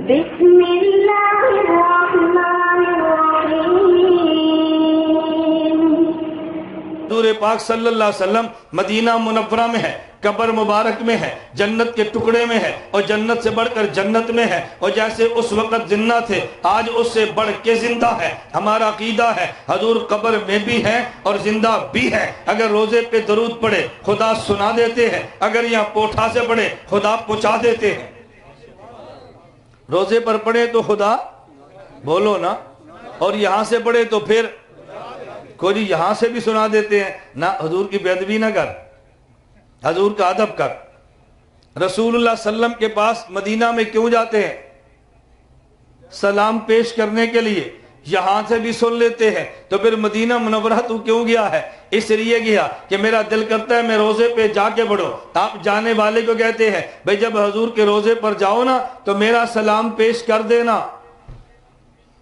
بسم اللہ الرحمن الرحیم۔ حضور پاک صلی اللہ علیہ وسلم مدینہ منورہ میں ہے، قبر مبارک میں ہے، جنت کے ٹکڑے میں ہے، اور جنت سے بڑھ کر جنت میں ہے، اور جیسے اس وقت زندہ تھے آج اس سے بڑھ کے زندہ ہے۔ ہمارا عقیدہ ہے حضور قبر میں بھی ہے اور زندہ بھی ہے۔ اگر روزے پہ درود پڑھے خدا سنا دیتے ہیں، اگر یہاں پوٹھا سے پڑھے خدا پہنچا دیتے ہیں۔ روزے پر پڑھے تو خدا بولو نا، اور یہاں سے پڑھے تو پھر کوئی یہاں سے بھی سنا دیتے ہیں نا۔ حضور کی بے ادبی نہ کر، حضور کا ادب کر۔ رسول اللہ صلی اللہ علیہ وسلم کے پاس مدینہ میں کیوں جاتے ہیں؟ سلام پیش کرنے کے لیے۔ یہاں سے بھی سن لیتے ہیں تو پھر مدینہ منورہ تو کیوں گیا ہے؟ اس لیے گیا کہ میرا دل کرتا ہے میں روزے پہ جا کے پڑھو۔ آپ جانے والے کو کہتے ہیں بھئی جب حضور کے روزے پر جاؤ نا تو میرا سلام پیش کر دینا۔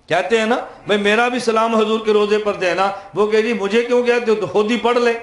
کہتے ہیں نا بھئی میرا بھی سلام حضور کے روزے پر دینا۔ وہ کہہ جی مجھے کیوں کہتے ہو، تو خود ہی پڑھ لے۔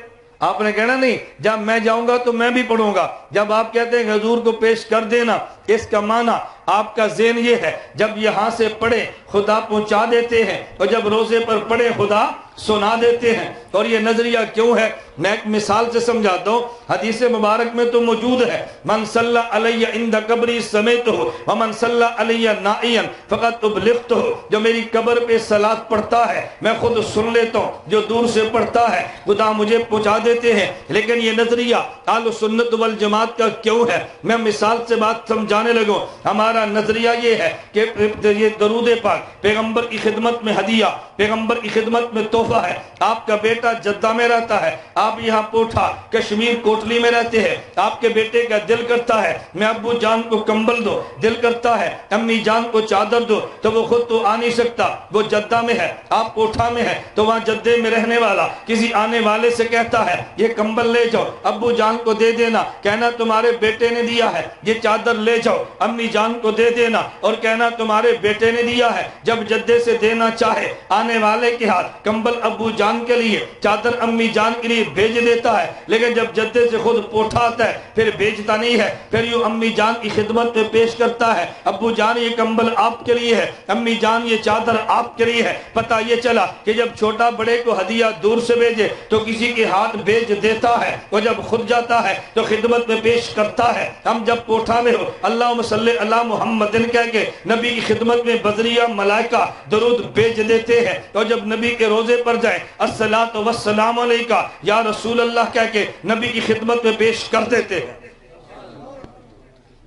آپ نے کہنا نہیں جب میں جاؤں گا تو میں بھی پڑھوں گا۔ جب آپ کہتے ہیں حضور کو پیش کر دینا، اس کا معنی آپ کا ذہن یہ ہے جب یہاں سے پڑھے خدا پہنچا دیتے ہیں، اور جب روزے پر پڑھے خدا سنا دیتے ہیں۔ اور یہ نظریہ کیوں ہے میں ایک مثال سے سمجھاتا ہوں۔ حدیث مبارک میں تو موجود ہے من صلی علی عند قبری سمیتہ ومن صلی علی نائیا فقد ابلغتہ۔ جو میری قبر پہ صلاۃ پڑھتا ہے میں خود سن لیتا ہوں، جو دور سے پڑھتا ہے خدا مجھے پہنچا دیتے ہیں۔ لیکن یہ نظریہ اہل سنت والجماعت کا کیوں ہے؟ میں مثال سے بات سمجھانے لگوں۔ ہمارا نظریہ یہ ہے کہ یہ درود پاک پیغمبر کی خدمت میں ہدیہ، پیغمبر کی خدمت میں تحفہ ہے۔ آپ کا بیٹا جدہ میں رہتا ہے، آپ یہاں پوٹھا کشمیر کوٹلی میں رہتے ہیں، آپ کے بیٹے کا دل کرتا ہے میں ابو جان کو کمبل دو، دل کرتا ہے امی جان کو چادر دو، تو وہ خود تو آ نہیں سکتا، وہ جدہ میں ہے، آپ پوٹھا میں ہے، تو وہاں جدے میں رہنے والا کسی آنے والے سے کہتا ہے یہ کمبل لے جاؤ ابو جان کو دے دینا، کہنا تمہارے بیٹے نے دیا ہے۔ یہ چادر لے جاؤ امی جان کو دے دینا، اور کہنا تمہارے بیٹے نے دیا ہے۔ جب جدے سے دینا چاہے آنے والے کے ہاتھ کمبل ابو جان کے لیے، چادر امی جان کے لیے بھیج دیتا ہے، لیکن جب جدے سے خود پوٹھا آتا ہے پھر بھیجتا نہیں ہے، پھر یوں امی جان کی خدمت میں پیش کرتا ہے ابو جان یہ کمبل آپ کے لیے ہے، امی جان یہ چادر آپ کے لیے ہے۔ پتہ یہ چلا کہ جب چھوٹا بڑے کو ہدیہ دور سے بھیجے تو کسی کے ہاتھ بھیج دیتا ہے، اور جب خود جاتا ہے تو خدمت میں پیش کرتا ہے۔ ہم جب پوٹھا میں ہو اللہم صلی علی محمد کہہ کے نبی کی خدمت میں بذریعہ ملائکہ درود بھیج دیتے ہیں، اور جب نبی کے روزے پر جائیں الصلاۃ والسلام علیکہ یا رسول اللہ کہہ کے نبی کی خدمت میں پیش کر دیتے ہیں۔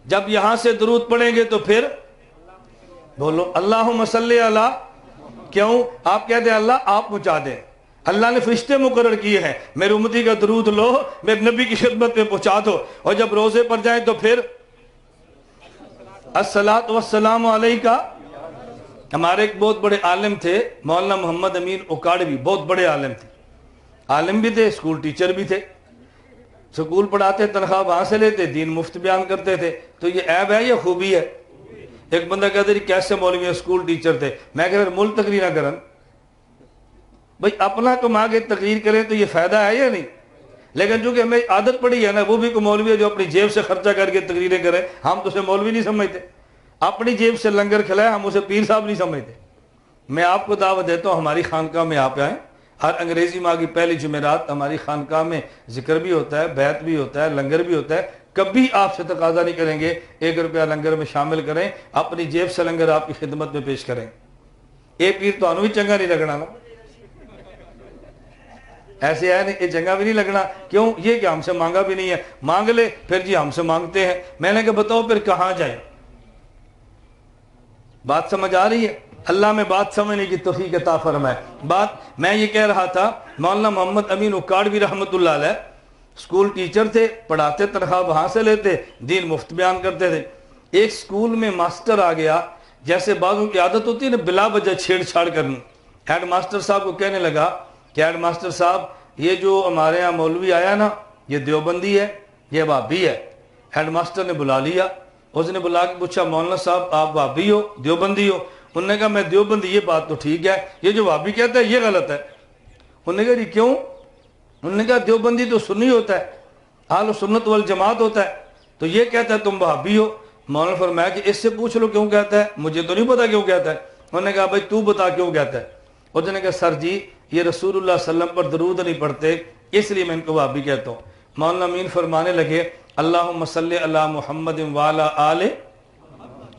جب یہاں سے درود پڑھیں گے تو پھر بولو اللہم صلی علی، کیوں؟ آپ کہتے ہیں اللہ آپ پہنچا دیں۔ اللہ نے فرشتے مقرر کیے ہیں میرے امتی کا درود لو میرے نبی کی خدمت میں پہنچا دو، اور جب روزے پر جائیں تو پھر الصلاۃ والسلام علیکہ۔ ہمارے ایک بہت بڑے عالم تھے مولانا محمد امین اکاڑوی، بہت بڑے عالم تھے، عالم بھی تھے اسکول ٹیچر بھی تھے، اسکول پڑھاتے تنخواہ وہاں سے لیتے، دین مفت بیان کرتے تھے۔ تو یہ عیب ہے یا خوبی ہے؟ ایک بندہ کہتے ہیں کیسے مولوی اسکول ٹیچر تھے؟ میں کہ پھر ملک تقریر نہ کرن بھئی اپنا کما کے تقریر کریں تو یہ فائدہ ہے یا نہیں؟ لیکن چونکہ ہمیں عادت پڑی ہے نا، وہ بھی کوئی مولوی ہے جو اپنی جیب سے خرچہ کر کے تقریریں کرے، ہم تو اسے مولوی نہیں سمجھتے، اپنی جیب سے لنگر کھلائے ہم اسے پیر صاحب نہیں سمجھتے۔ میں آپ کو دعوت دیتا ہوں ہماری خانقاہ میں آپ آئیں، ہر انگریزی ماہ کی پہلی جمعرات ہماری خانقاہ میں ذکر بھی ہوتا ہے، بیعت بھی ہوتا ہے، لنگر بھی ہوتا ہے۔ کبھی آپ سے تقاضا نہیں کریں گے 1 روپیہ لنگر میں شامل کریں، اپنی جیب سے لنگر آپ کی خدمت میں پیش کریں۔ یہ پیر تو انہوں بھی چنگا نہیں لگنا نا، ایسے ہے نہیں، یہ چنگا بھی نہیں لگنا۔ کیوں؟ یہ کہ ہم سے مانگا بھی نہیں ہے، مانگ لے پھر جی ہم سے مانگتے ہیں۔ میں نے کہا بتاؤ پھر کہاں جائیں؟ بات سمجھ آ رہی ہے؟ اللہ میں بات سمجھنے کی توفیق عطا فرمائے۔ بات میں یہ کہہ رہا تھا مولانا محمد امین اکاڑوی رحمۃ اللہ علیہ اسکول ٹیچر تھے، پڑھاتے تنخواہ وہاں سے لیتے، دین مفت بیان کرتے تھے۔ ایک اسکول میں ماسٹر آ گیا، جیسے بعضوں کی عادت ہوتی ہے نا بلا وجہ چھیڑ چھاڑ کرنی۔ ہیڈ ماسٹر صاحب کو کہنے لگا کہ ہیڈ ماسٹر صاحب یہ جو ہمارے ہاں مولوی آیا نا یہ دیوبندی ہے، یہ وہابی ہے۔ ہیڈ ماسٹر نے بلا لیا، اس نے بلا کے پوچھا مولانا صاحب آپ وہابی ہو دیوبندی ہو؟ انہوں نے کہا میں دیوبندی، یہ بات تو ٹھیک ہے، یہ جو وہابی کہتا ہے یہ غلط ہے۔ انہوں نے کہا جی کیوں؟ انہوں نے کہا دیوبندی تو سنی ہوتا ہے، اہل سنت والجماعت ہوتا ہے، تو یہ کہتا ہے تم وہابی ہو۔ مولانا فرمایا کہ اس سے پوچھ لو کیوں کہتا ہے، مجھے تو نہیں پتا کیوں کہتا ہے۔ انہوں نے کہا بھائی تو بتا کیوں کہتا ہے۔ انہوں نے کہا سر جی یہ رسول اللہ صلی اللہ علیہ وسلم پر درود نہیں پڑھتے اس لیے میں ان کو وہابی کہتا ہوں۔ مولانا امین فرمانے لگے اللہم صلی علی محمد وعلی آل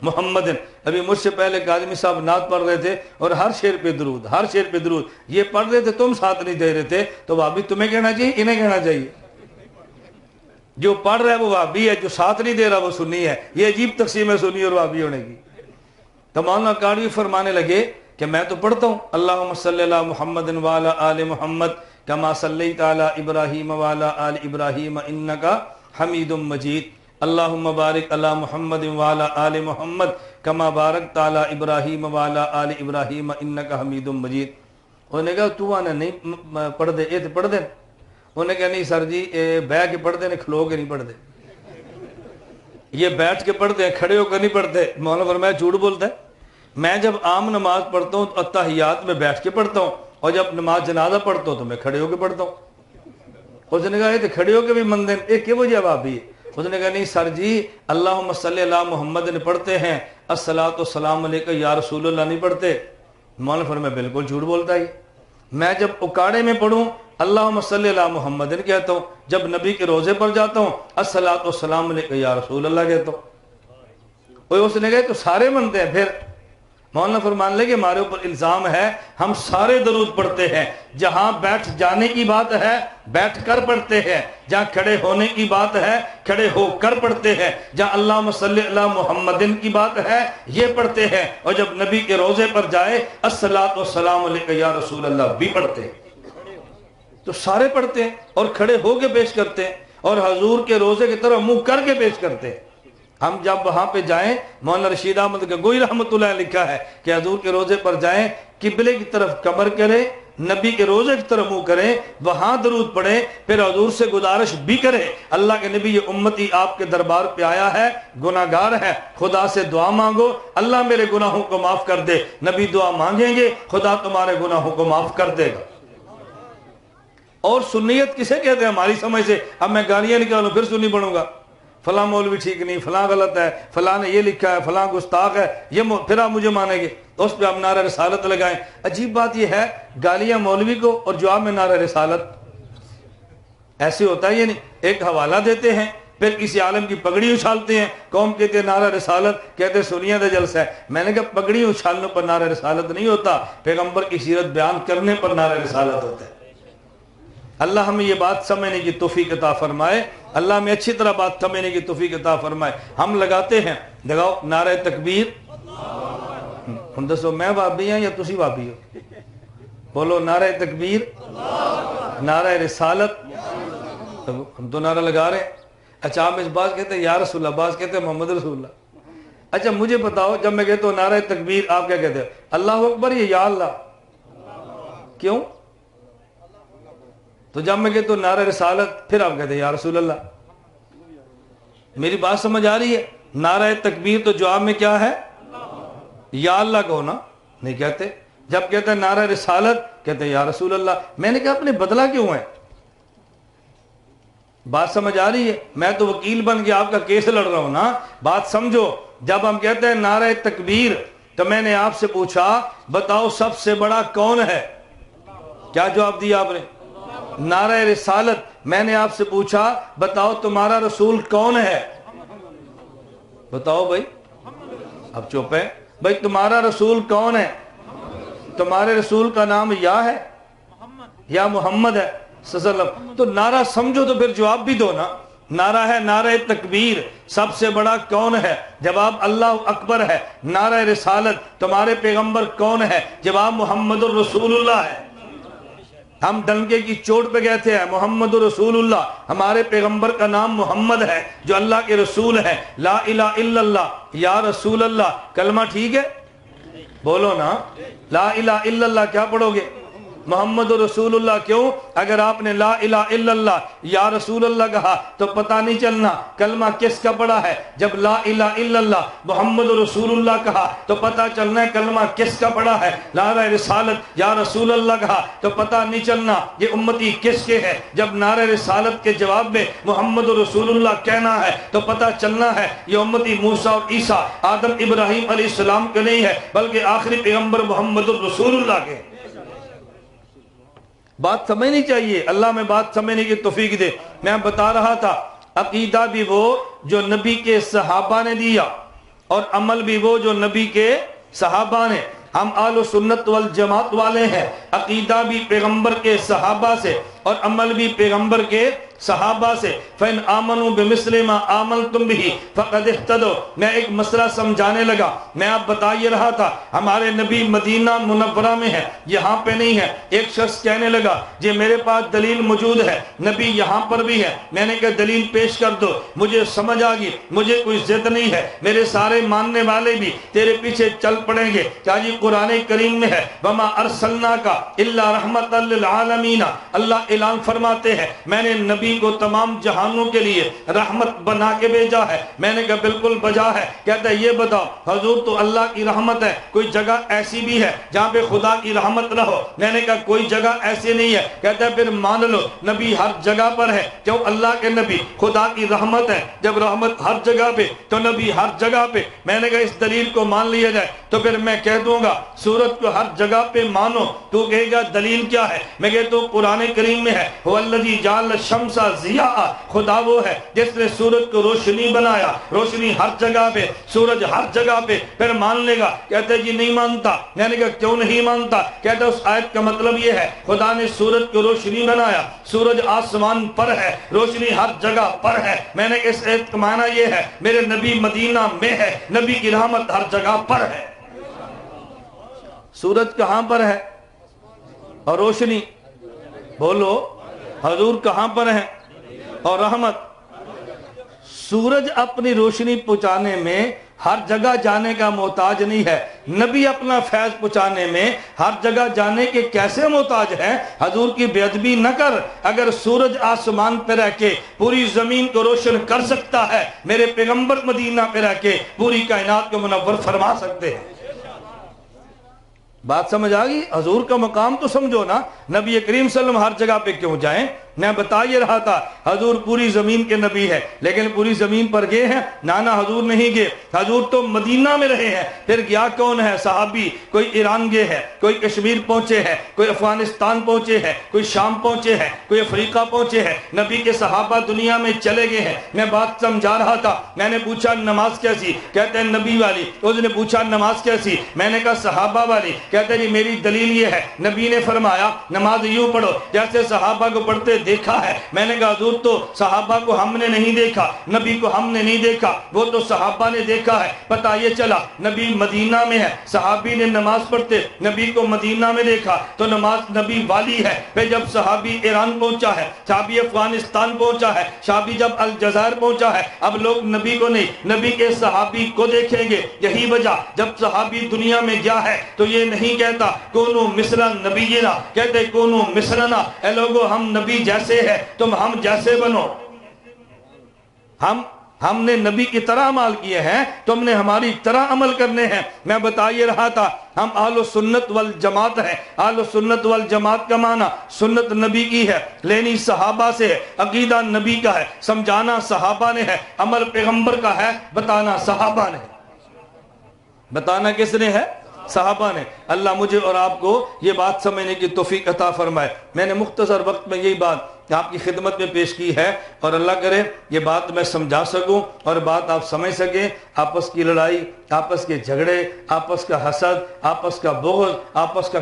محمد۔ ابھی مجھ سے پہلے قادمی صاحب نعت پڑھ رہے تھے اور ہر شعر پہ درود، ہر شعر پہ درود، یہ پڑھ رہے تھے تم ساتھ نہیں دے رہے تھے، تو وہابی تمہیں کہنا چاہیے انہیں کہنا چاہیے؟ جو پڑھ رہا ہے وہ وہابی ہے، جو ساتھ نہیں دے رہا وہ سنی ہے۔ یہ عجیب تقسیم ہے سنی اور وہابی ہونے کی۔ تو مولانا قادری فرمانے لگے کہ میں تو پڑھتا ہوں اللہم صلی علی محمد وعلی آل محمد کما صلیت علی ابراہیم وعلی آل ابراہیم انکا حمید مجید، اللہم بارک علی محمد وعلی آل محمد کما بارکت علی ابراہیم وعلی آل ابراہیم انکا حمید مجید۔ انہوں نے کہا تو آنا نہیں پڑھ دے، یہ تو پڑھ دے۔ انہوں نے کہا نہیں سر جی بیٹھ کے پڑھ دے، کھلو کے نہیں پڑھ دے، یہ بیٹھ کے پڑھتے ہیں، کھڑے ہو کر نہیں پڑھتے۔ مولانا فرمایا جھوٹ بولتا ہے، میں جب عام نماز پڑھتا ہوں تو اتحیات میں بیٹھ کے پڑھتا ہوں، اور جب نماز جنازہ پڑھتا ہوں تو میں کھڑے ہو کے پڑھتا ہوں۔ اس نے کہا یہ تو کھڑے ہو کے بھی مندن، ایک کہ وہ جواب بھی ہے۔ اس نے کہا نہیں سر جی اللہم صلی علی محمد نے پڑھتے ہیں، الصلاۃ والسلام علیکہ یا رسول اللہ نہیں پڑھتے۔ مولانا فرمایا بالکل جھوٹ بولتا ہے، میں جب اکاڑے میں پڑھوں اللہم صلی علی محمد کہتا ہوں، جب نبی کے روزے پر جاتا ہوں الصلاۃ والسلام علیکہ یا رسول اللہ کہتا ہوں۔ اس نے کہا تو سارے منتے ہیں۔ پھر مولانا فرمان لے کہ ہمارے اوپر الزام ہے ہم سارے درود پڑھتے ہیں، جہاں بیٹھ جانے کی بات ہے بیٹھ کر پڑھتے ہیں، جہاں کھڑے ہونے کی بات ہے کھڑے ہو کر پڑھتے ہیں، جہاں اللہم صلی علی محمد کی بات ہے یہ پڑھتے ہیں، اور جب نبی کے روزے پر جائے الصلاۃ والسلام علیکہ یا رسول اللہ بھی پڑھتے ہیں۔ تو سارے پڑھتے ہیں اور کھڑے ہو کے پیش کرتے ہیں، اور حضور کے روزے کی طرف منہ کر کے پیش کرتے ہیں۔ ہم جب وہاں پہ جائیں، مولانا رشید احمد گنگوئی رحمۃ اللہ لکھا ہے کہ حضور کے روزے پر جائیں، قبلے کی طرف کمر کریں، نبی کے روزے کی طرف منہ کریں، وہاں درود پڑھیں، پھر حضور سے گزارش بھی کریں اللہ کے نبی یہ امتی آپ کے دربار پہ آیا ہے، گناہ گار ہے، خدا سے دعا مانگو اللہ میرے گناہوں کو معاف کر دے۔ نبی دعا مانگیں گے خدا تمہارے گناہوں کو معاف کر دے گا۔ اور سنیت کسے کہتے ہیں ہماری سمجھ سے؟ اب میں گالیاں نکالوں پھر سنی بنوں گا، فلاں مولوی ٹھیک نہیں، فلاں غلط ہے، فلاں نے یہ لکھا ہے، فلاں گستاخ ہے، یہ پھر آپ مجھے مانیں گے، تو اس پہ آپ نعرہ رسالت لگائیں۔ عجیب بات یہ ہے گالیاں مولوی کو اور جواب میں نعرہ رسالت، ایسے ہوتا ہے یہ نہیں۔ ایک حوالہ دیتے ہیں پھر کسی عالم کی پگڑی اچھالتے ہیں، قوم کہتے ہیں نعرہ رسالت، کہتے ہیں سنیہ دا جلسہ ہے۔ میں نے کہا پگڑی اچھالنے پر نعرہ رسالت نہیں ہوتا، پیغمبر کی سیرت بیان کرنے پر نعرہ رسالت ہوتا ہے۔ اللہ ہمیں یہ بات سمجھنے کی توفیق عطا فرمائے، اللہ ہمیں اچھی طرح بات سمجھنے کی توفیق عطا فرمائے۔ ہم لگاتے ہیں، لگاؤ نعرہ تکبیر، ہم دسو میں وہابی ہوں یا تسی وہابی ہو؟ بولو نعرہ تکبیر، نعرہ رسالت، ہم تو نعرہ لگا رہے ہیں۔ اچھا آپ اس بات کہتے ہیں یا رسول اللہ، بعض کہتے ہیں محمد رسول اللہ۔ اچھا مجھے بتاؤ جب میں کہتا ہوں نعرہ تکبیر آپ کیا کہتے ہیں؟ اللہ اکبر یا اللہ؟ کیوں؟ تو جب میں کہتا ہوں نعرہ رسالت پھر آپ کہتے ہیں یا رسول اللہ۔ میری بات سمجھ آ رہی ہے؟ نعرہ تکبیر تو جواب میں کیا ہے؟ یا اللہ کہو نا، نہیں کہتے۔ جب کہتے ہیں نعرہ رسالت کہتے ہیں یا رسول اللہ۔ میں نے کہا اپنے بدلا کیوں ہے؟ بات سمجھ آ رہی ہے؟ میں تو وکیل بن کے آپ کا کیس لڑ رہا ہوں نا، بات سمجھو۔ جب ہم کہتے ہیں نعرہ تکبیر تو میں نے آپ سے پوچھا بتاؤ سب سے بڑا کون ہے؟ کیا جواب دیا آپ نے؟ نعرہ رسالت میں نے آپ سے پوچھا بتاؤ تمہارا رسول کون ہے؟ بتاؤ بھائی، اب چپ ہے بھائی، تمہارا رسول کون ہے؟ تمہارے رسول کا نام یا ہے یا محمد ہے صلی اللہ علیہ وسلم؟ تو نعرہ سمجھو تو پھر جواب بھی دو نا۔ نعرہ ہے نعرہ تکبیر، سب سے بڑا کون ہے؟ جواب اللہ اکبر ہے۔ نعرہ رسالت تمہارے پیغمبر کون ہے؟ جواب محمد الرسول اللہ ہے۔ ہم ڈنکے کی چوٹ پہ کہتے ہیں محمد رسول اللہ، ہمارے پیغمبر کا نام محمد ہے جو اللہ کے رسول ہے۔ لا الہ الا اللہ یا رسول اللہ کلمہ ٹھیک ہے؟ بولو نا لا الہ الا اللہ کیا پڑھو گے؟ محمد رسول اللہ کیوں؟ اگر آپ نے لا الہ الا اللہ یا رسول اللہ کہا تو پتہ نہیں چلنا کلمہ کس کا پڑا ہے، جب لا الہ الا اللہ محمد رسول اللہ کہا تو پتہ چلنا ہے کلمہ کس کا پڑا ہے، نعرہ رسالت یا رسول اللہ کہا تو پتہ نہیں چلنا یہ امتی کس کے ہے، جب نعرہ رسالت کے جواب میں محمد رسول اللہ کہنا ہے تو پتہ چلنا ہے یہ امتی موسیٰ اور عیسیٰ آدم ابراہیم علیہ السلام کے نہیں ہے بلکہ آخری پیغمبر محمد رسول اللہ کے۔ بات سمجھنی چاہیے، اللہ میں بات سمجھنے کی توفیق دے۔ میں بتا رہا تھا عقیدہ بھی وہ جو نبی کے صحابہ نے دیا اور عمل بھی وہ جو نبی کے صحابہ نے۔ ہم اہل سنت والجماعت والے ہیں، عقیدہ بھی پیغمبر کے صحابہ سے اور عمل بھی پیغمبر کے صحابہ سے۔ فَإِنْ آمَنُوا بِمِثْلِ مَا آمَنْتُمْ بِهِ فَقَدِ اهْتَدَوْا۔ میں ایک مسئلہ سمجھانے لگا، میں آپ بتا یہ رہا تھا ہمارے نبی مدینہ منورہ میں ہے، یہاں پہ نہیں ہے۔ ایک شخص کہنے لگا جی میرے پاس دلیل موجود ہے، نبی یہاں پر بھی ہے۔ میں نے کہا دلیل پیش کر دو، مجھے سمجھ آ گئی، مجھے کوئی ضد نہیں ہے، میرے سارے ماننے والے بھی تیرے پیچھے چل پڑیں گے۔ کیا جی قرآن کریم میں ہے وَمَا أَرْسَلْنَاكَ إِلَّا رَحْمَةً لِلْعَالَمِينَ، اللہ اعلان فرماتے ہیں میں نے نبی کو تمام جہانوں کے لیے رحمت بنا کے بھیجا ہے۔ میں نے کہا بالکل بجا ہے۔ کہتا ہے یہ بتاؤ حضور تو اللہ کی رحمت ہے، کوئی جگہ ایسی بھی ہے جہاں پہ خدا کی رحمت نہ ہو؟ میں نے کہا کوئی جگہ ایسی نہیں ہے۔ کہتا ہے پھر مان لو نبی ہر جگہ پر ہے، کیوں؟ اللہ کے نبی خدا کی رحمت ہے، جب رحمت ہر جگہ پہ تو نبی ہر جگہ پہ۔ میں نے کہا اس دلیل کو مان لیا جائے تو پھر میں کہہ دوں گا سورج کو ہر جگہ پہ مانو، تو کہے گا دلیل کیا ہے؟ میں کہتا ہوں قرآن کریم میں ہے هو الذی جعل الشمس ضیاء، خدا وہ ہے جس نے سورج کو روشنی بنایا، روشنی ہر جگہ پہ، سورج ہر جگہ پہ۔ پھر مان لے گا؟ کہتے جی نہیں مانتا۔ میں نے کہا کیوں نہیں مانتا؟ کہتا اس آیت کا مطلب یہ ہے خدا نے سورج کو روشنی بنایا، سورج آسمان پر ہے، روشنی ہر جگہ پر ہے۔ میں نے اس آیت کا معنی یہ ہے میرے نبی مدینہ میں ہے، نبی کی رحمت ہر جگہ پر ہے۔ سورج کہاں پر ہے اور روشنی؟ بولو حضور کہاں پر ہے اور رحمت؟ سورج اپنی روشنی پہنچانے میں ہر جگہ جانے کا محتاج نہیں ہے، نبی اپنا فیض پہنچانے میں ہر جگہ جانے کے کیسے محتاج ہے؟ حضور کی بے ادبی نہ کر، اگر سورج آسمان پہ رہ کے پوری زمین کو روشن کر سکتا ہے، میرے پیغمبر مدینہ پہ رہ کے پوری کائنات کو منور فرما سکتے ہیں۔ بات سمجھ آگئی؟ حضور کا مقام تو سمجھو نا، نبی کریم صلی اللہ علیہ وسلم ہر جگہ پہ کیوں جائیں؟ میں بتا یہ رہا تھا حضور پوری زمین کے نبی ہے، لیکن پوری زمین پر گئے ہیں؟ نانا حضور نہیں گئے، حضور تو مدینہ میں رہے ہیں۔ پھر گیا کون ہے؟ صحابی، کوئی ایران گئے ہے، کوئی کشمیر پہنچے ہے، کوئی افغانستان پہنچے ہے، کوئی شام پہنچے ہے، کوئی افریقہ پہنچے ہے۔ نبی کے صحابہ دنیا میں چلے گئے ہیں۔ میں بات سمجھا رہا تھا، میں نے پوچھا نماز کیسی؟ کہتے ہیں نبی والی۔ اس نے پوچھا نماز کیسی؟ میں نے کہا صحابہ والی۔ کہتے ہیں جی میری دلیل یہ ہے نبی نے فرمایا نماز یوں پڑھو جیسے صحابہ کو پڑھتے دیکھا ہے۔ میں نے کہا حضور تو صحابہ کو ہم نے نہیں دیکھا، نبی کو ہم نے نہیں دیکھا، وہ تو صحابہ نے دیکھا ہے۔ پتہ یہ چلا نبی مدینہ میں ہے، صحابی نے نماز پڑھتے نبی کو مدینہ میں دیکھا تو نماز نبی والی ہے۔ پھر جب صحابی ایران پہنچا ہے، صحابی افغانستان پہنچا ہے، صحابی جب الجزائر پہنچا ہے، اب لوگ نبی کو نہیں نبی کے صحابی کو دیکھیں گے۔ یہی وجہ جب صحابی دنیا میں گیا ہے تو یہ نہیں کہتا کونو مثل نبینا، کہتے کونو مثلنا، اے لوگو ہم نبی جیسے ہیں تم ہم جیسے بنو۔ ہم نے نبی کی طرح عمل کیے ہیں، تم نے ہماری طرح عمل کرنے ہیں۔ میں بتا یہ رہا تھا ہم اہل سنت والجماعت ہیں۔ اہل سنت والجماعت کا معنی سنت نبی کی ہے، لینی صحابہ سے ہے، عقیدہ نبی کا ہے، سمجھانا صحابہ نے ہے، عمل پیغمبر کا ہے، بتانا صحابہ نے۔ بتانا کس نے ہے؟ صحابہ نے۔ اللہ مجھے اور آپ کو یہ بات سمجھنے کی توفیق عطا فرمائے۔ میں نے مختصر وقت میں یہی بات آپ کی خدمت میں پیش کی ہے اور اللہ کرے یہ بات میں سمجھا سکوں اور بات آپ سمجھ سکیں۔ آپس کی لڑائی، آپس کے جھگڑے، آپس کا حسد، آپس کا بغض، آپس کا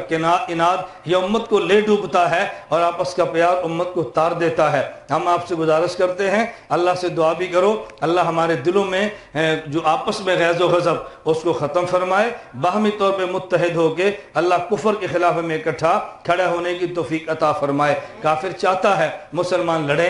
اناد یہ امت کو لے ڈوبتا ہے اور آپس کا پیار امت کو تار دیتا ہے۔ ہم آپ سے گزارش کرتے ہیں اللہ سے دعا بھی کرو اللہ ہمارے دلوں میں جو آپس میں غیظ و غضب اس کو ختم فرمائے، باہمی طور پہ متحد ہو کے اللہ کفر کے خلاف میں اکٹھا کھڑے ہونے کی توفیق عطا فرمائے۔ کافر چاہتا ہے مسلمان لڑیں،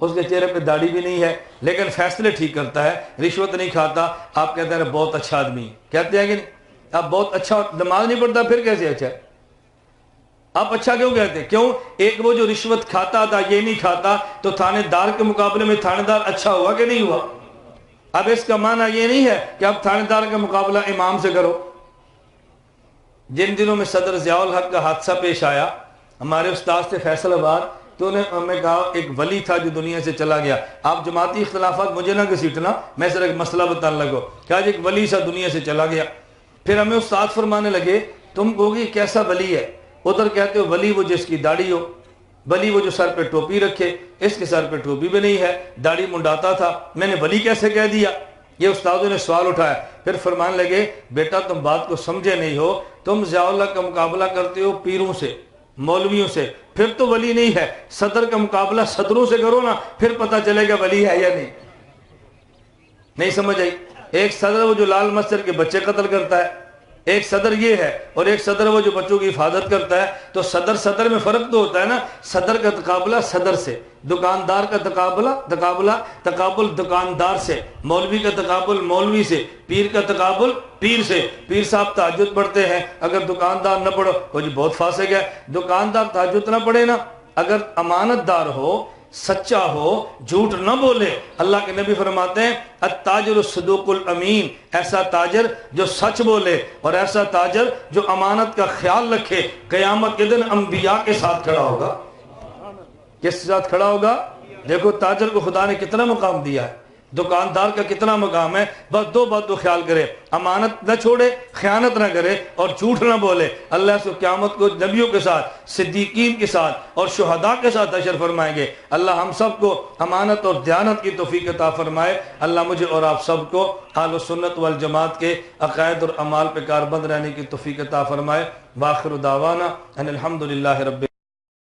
اس کے چہرے پہ داڑھی بھی نہیں ہے لیکن فیصلے ٹھیک کرتا ہے، رشوت نہیں کھاتا، آپ کہتے ہیں بہت اچھا آدمی، کہتے ہیں کہ نہیں؟ آپ بہت اچھا، نماز نہیں پڑھتا پھر کیسے اچھا ہے؟ آپ اچھا کیوں کہتے ہیں؟ کیوں؟ ایک وہ جو رشوت کھاتا تھا یہ نہیں کھاتا، تو تھانے دار کے مقابلے میں تھانے دار اچھا ہوا کہ نہیں ہوا؟ اب اس کا معنی یہ نہیں ہے کہ اب تھانے دار کا مقابلہ امام سے کرو۔ جن دنوں میں صدر ضیاء الحق کا حادثہ پیش آیا، ہمارے استاد سے فیصل آباد، تو انہیں ہمیں کہا ایک ولی تھا جو دنیا سے چلا گیا، آپ جماعتی اختلافات مجھے نہ گھسیٹنا، میں صرف ایک مسئلہ بتانے لگو، کہا جی ایک ولی سا دنیا سے چلا گیا۔ پھر ہمیں استاد فرمانے لگے تم کہوگی کیسا ولی ہے؟ ادھر کہتے ہو ولی وہ جس کی داڑھی ہو، ولی وہ جو سر پہ ٹوپی رکھے، اس کے سر پہ ٹوپی بھی نہیں ہے، داڑھی منڈاتا تھا، میں نے ولی کیسے کہہ دیا؟ یہ استادوں نے سوال اٹھایا۔ پھر فرمانے لگے بیٹا تم بات کو سمجھے نہیں ہو، تم ضیاء اللہ کا مقابلہ کرتے ہو پیروں سے، مولویوں سے، پھر تو ولی نہیں ہے۔ صدر کا مقابلہ صدروں سے کرو نا، پھر پتہ چلے گا ولی ہے یا نہیں۔ نہیں سمجھ آئی؟ ایک صدر وہ جو لال مسجد کے بچے قتل کرتا ہے، ایک صدر یہ ہے، اور ایک صدر وہ جو بچوں کی حفاظت کرتا ہے۔ تو صدر میں فرق تو ہوتا ہے نا، صدر کا تقابلہ صدر سے، دکاندار کا تقابل دکاندار سے، مولوی کا تقابل مولوی سے، پیر کا تقابل پیر سے۔ پیر صاحب تہجد پڑھتے ہیں، اگر دکاندار نہ پڑھو وہ جی بہت فاسق ہے۔ دکاندار تہجد نہ پڑھے نا، اگر امانت دار ہو، سچا ہو، جھوٹ نہ بولے، اللہ کے نبی فرماتے ہیں التاجر الصدوق الامین، ایسا تاجر جو سچ بولے اور ایسا تاجر جو امانت کا خیال رکھے، قیامت کے دن انبیاء کے ساتھ کھڑا ہوگا۔ کس کے ساتھ کھڑا ہوگا؟ دیکھو تاجر کو خدا نے کتنا مقام دیا ہے، دکاندار کا کتنا مقام ہے۔ بس دو بات کو خیال کرے، امانت نہ چھوڑے، خیانت نہ کرے، اور جھوٹ نہ بولے۔ اللہ اس کو قیامت کو نبیوں کے ساتھ، صدیقین کے ساتھ اور شہداء کے ساتھ حشر فرمائیں گے۔ اللہ ہم سب کو امانت اور دیانت کی توفیق عطا فرمائے۔ اللہ مجھے اور آپ سب کو اہل السنت والجماعت کے عقائد اور اعمال پہ کاربند رہنے کی توفیق عطا فرمائے۔ وآخر دعوانا ان الحمدللہ رب